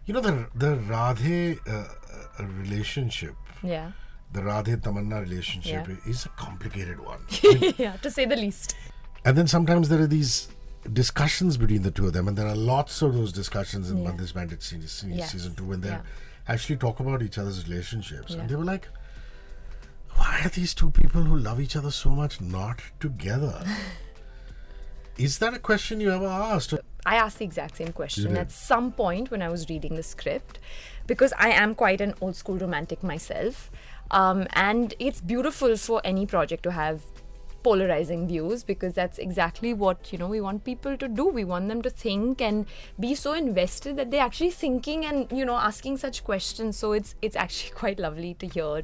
You know, the Radhe relationship, Yeah. the Radhe Tamanna relationship is a complicated one. Yeah, to say the least. And then sometimes there are these discussions between the two of them, and there are lots of those discussions in Bandh's Bandit season 2 when they actually talk about each other's relationships. And they were like, why are these two people who love each other so much not together? Is that a question you ever asked? I asked the exact same question at some point when I was reading the script, because I am quite an old school romantic myself. And it's beautiful for any project to have polarizing views, because that's exactly what we want people to do. We want them to think and be so invested that they're actually thinking and asking such questions. So it's actually quite lovely to hear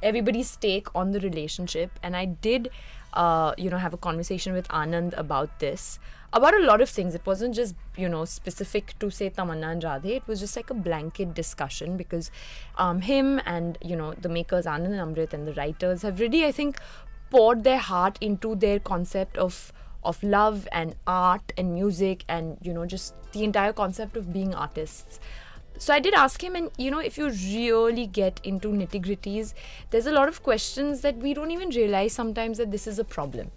everybody's take on the relationship. And I did have a conversation with Anand about this, about a lot of things. It wasn't just specific to say Tamanna and Radhe. It was just like a blanket discussion, because him and the makers Anand and Amrit and the writers have really, I think, poured their heart into their concept of love and art and music and just the entire concept of being artists. So I did ask him, and if you really get into nitty-gritties, there's a lot of questions that we don't even realize sometimes that this is a problem.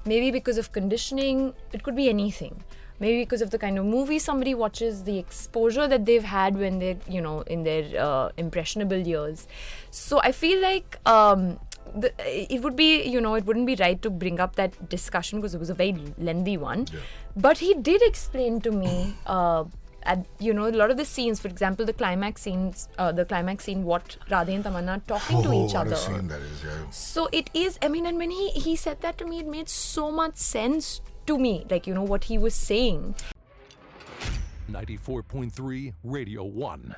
Maybe because of conditioning, it could be anything. Maybe because of the kind of movie somebody watches, the exposure that they've had when they're in their impressionable years. So I feel like it would be, it wouldn't be right to bring up that discussion because it was a very lengthy one. Yeah. But he did explain to me at a lot of the scenes, for example, the climax scene, what Radhe and Tamanna are talking to each other. What a scene that is, yeah. So it is, and when he said that to me, it made so much sense to me, like, what he was saying. 94.3 Radio 1.